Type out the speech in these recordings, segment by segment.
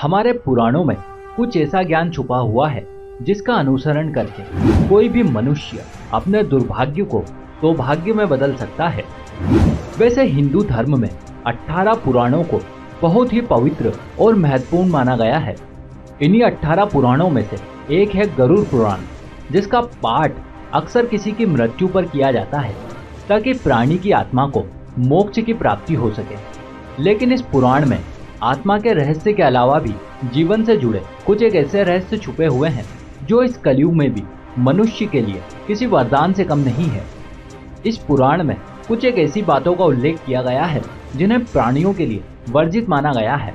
हमारे पुराणों में कुछ ऐसा ज्ञान छुपा हुआ है जिसका अनुसरण करके कोई भी मनुष्य अपने दुर्भाग्य को सौभाग्य में बदल सकता है। वैसे हिंदू धर्म में 18 पुराणों को बहुत ही पवित्र और महत्वपूर्ण माना गया है। इन्हीं 18 पुराणों में से एक है गरुड़ पुराण, जिसका पाठ अक्सर किसी की मृत्यु पर किया जाता है ताकि प्राणी की आत्मा को मोक्ष की प्राप्ति हो सके। लेकिन इस पुराण में आत्मा के रहस्य के अलावा भी जीवन से जुड़े कुछ एक ऐसे रहस्य छुपे हुए हैं जो इस कलयुग में भी मनुष्य के लिए किसी वरदान से कम नहीं है। इस पुराण में कुछ एक ऐसी बातों का उल्लेख किया गया है जिन्हें प्राणियों के लिए वर्जित माना गया है,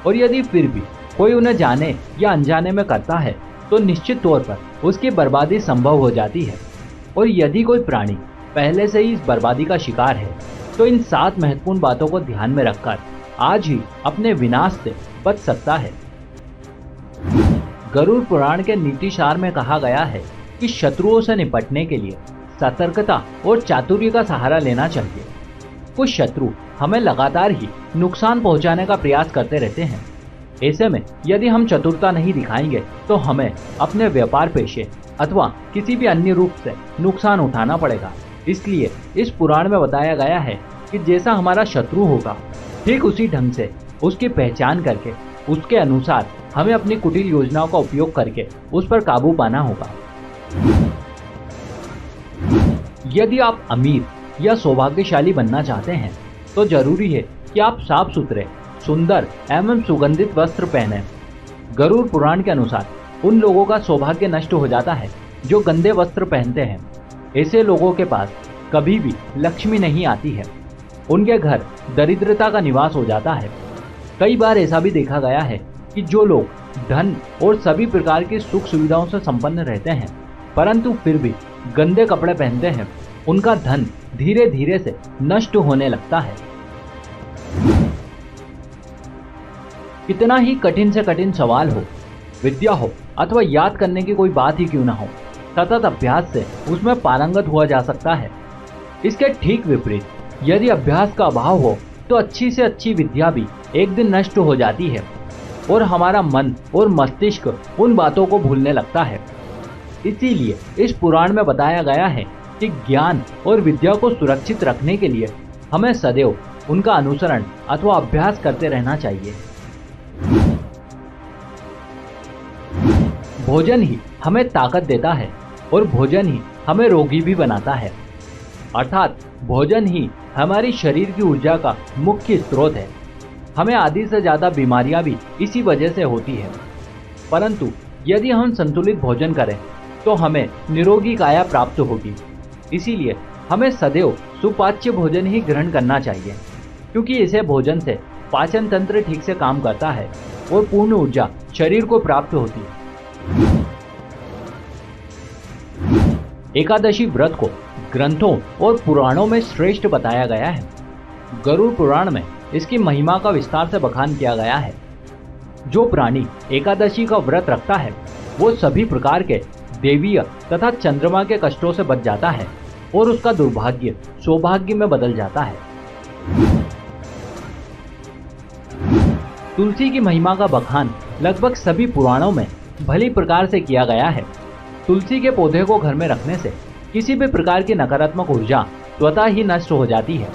और यदि फिर भी कोई उन्हें जाने या अनजाने में करता है तो निश्चित तौर पर उसकी बर्बादी संभव हो जाती है। और यदि कोई प्राणी पहले से ही इस बर्बादी का शिकार है तो इन 7 महत्वपूर्ण बातों को ध्यान में रखकर आज ही अपने विनाश से बच सकता है। गरुड़ पुराण के नीतिसार में कहा गया है कि शत्रुओं से निपटने के लिए सतर्कता और चातुर्य का सहारा लेना चाहिए। कुछ शत्रु हमें लगातार ही नुकसान पहुंचाने का प्रयास करते रहते हैं। ऐसे में यदि हम चतुरता नहीं दिखाएंगे तो हमें अपने व्यापार पेशे अथवा किसी भी अन्य रूप से नुकसान उठाना पड़ेगा। इसलिए इस पुराण में बताया गया है कि जैसा हमारा शत्रु होगा ठीक उसी ढंग से उसकी पहचान करके उसके अनुसार हमें अपनी कुटिल योजनाओं का उपयोग करके उस पर काबू पाना होगा। यदि आप अमीर या सौभाग्यशाली बनना चाहते हैं तो जरूरी है कि आप साफ सुथरे, सुंदर एवं सुगंधित वस्त्र पहने। गरुड़ पुराण के अनुसार उन लोगों का सौभाग्य नष्ट हो जाता है जो गंदे वस्त्र पहनते हैं। ऐसे लोगों के पास कभी भी लक्ष्मी नहीं आती है, उनके घर दरिद्रता का निवास हो जाता है। कई बार ऐसा भी देखा गया है कि जो लोग धन और सभी प्रकार की सुख सुविधाओं से संपन्न रहते हैं परंतु फिर भी गंदे कपड़े पहनते हैं, उनका धन धीरे धीरे से नष्ट होने लगता है। कितना ही कठिन से कठिन सवाल हो, विद्या हो अथवा याद करने की कोई बात ही क्यों ना हो, सतत अभ्यास से उसमें पारंगत हुआ जा सकता है। इसके ठीक विपरीत यदि अभ्यास का अभाव हो तो अच्छी से अच्छी विद्या भी एक दिन नष्ट हो जाती है और हमारा मन और मस्तिष्क उन बातों को भूलने लगता है। इसीलिए इस पुराण में बताया गया है कि ज्ञान और विद्या को सुरक्षित रखने के लिए हमें सदैव उनका अनुसरण अथवा अभ्यास करते रहना चाहिए। भोजन ही हमें ताकत देता है और भोजन ही हमें रोगी भी बनाता है, अर्थात भोजन ही हमारी शरीर की ऊर्जा का मुख्य स्रोत है। हमें आधी से ज्यादा बीमारियां भी इसी वजह से होती है, परंतु यदि हम संतुलित भोजन करें तो हमें निरोगी काया प्राप्त होगी। इसीलिए हमें सदैव सुपाच्य भोजन ही ग्रहण करना चाहिए, क्योंकि इसे भोजन से पाचन तंत्र ठीक से काम करता है और पूर्ण ऊर्जा शरीर को प्राप्त होती है। एकादशी व्रत को ग्रंथों और पुराणों में श्रेष्ठ बताया गया है। गरुड़ पुराण में इसकी महिमा का विस्तार से बखान किया गया है। जो प्राणी एकादशी का व्रत रखता है वो सभी प्रकार के देवीय तथा चंद्रमा के कष्टों से बच जाता है और उसका दुर्भाग्य सौभाग्य में बदल जाता है। तुलसी की महिमा का बखान लगभग सभी पुराणों में भली प्रकार से किया गया है। तुलसी के पौधे को घर में रखने से किसी भी प्रकार की नकारात्मक ऊर्जा स्वतः ही नष्ट हो जाती है।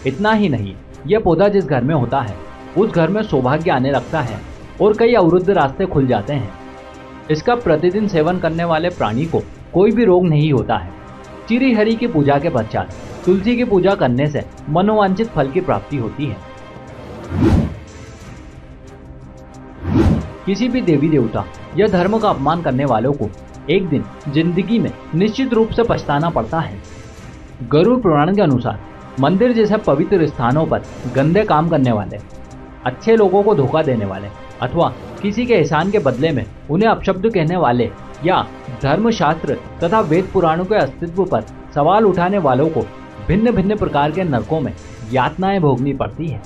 इतना ही नहीं, यह पौधा जिस घर में होता है उस घर में सौभाग्य आने लगता है और कई अवरुद्ध रास्ते खुल जाते हैं। इसका प्रतिदिन सेवन करने वाले प्राणी को कोई भी रोग नहीं होता है। चिरी हरि की पूजा के पश्चात तुलसी की पूजा करने से मनोवांछित फल की प्राप्ति होती है। किसी भी देवी देवता या धर्म का अपमान करने वालों को एक दिन जिंदगी में निश्चित रूप से पछताना पड़ता है। गरुड़ पुराण के अनुसार मंदिर जैसे पवित्र स्थानों पर गंदे काम करने वाले, अच्छे लोगों को धोखा देने वाले अथवा किसी के एहसान के बदले में उन्हें अपशब्द कहने वाले या धर्मशास्त्र तथा वेद पुराणों के अस्तित्व पर सवाल उठाने वालों को भिन्न भिन्न प्रकार के नरकों में यातनाएं भोगनी पड़ती है।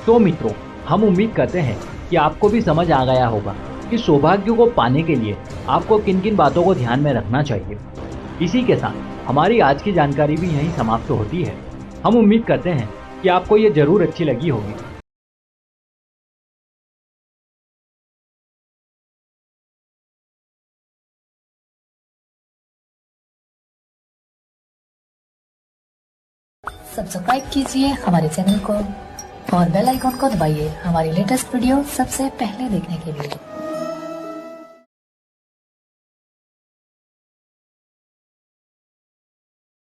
तो मित्रों, हम उम्मीद करते हैं कि आपको भी समझ आ गया होगा कि सौभाग्य को पाने के लिए आपको किन किन बातों को ध्यान में रखना चाहिए। इसी के साथ हमारी आज की जानकारी भी यहीं समाप्त होती है। हम उम्मीद करते हैं कि आपको ये जरूर अच्छी लगी होगी। सब्सक्राइब कीजिए हमारे चैनल को और बेल आइकॉन को दबाइए हमारी लेटेस्ट वीडियो सबसे पहले देखने के लिए।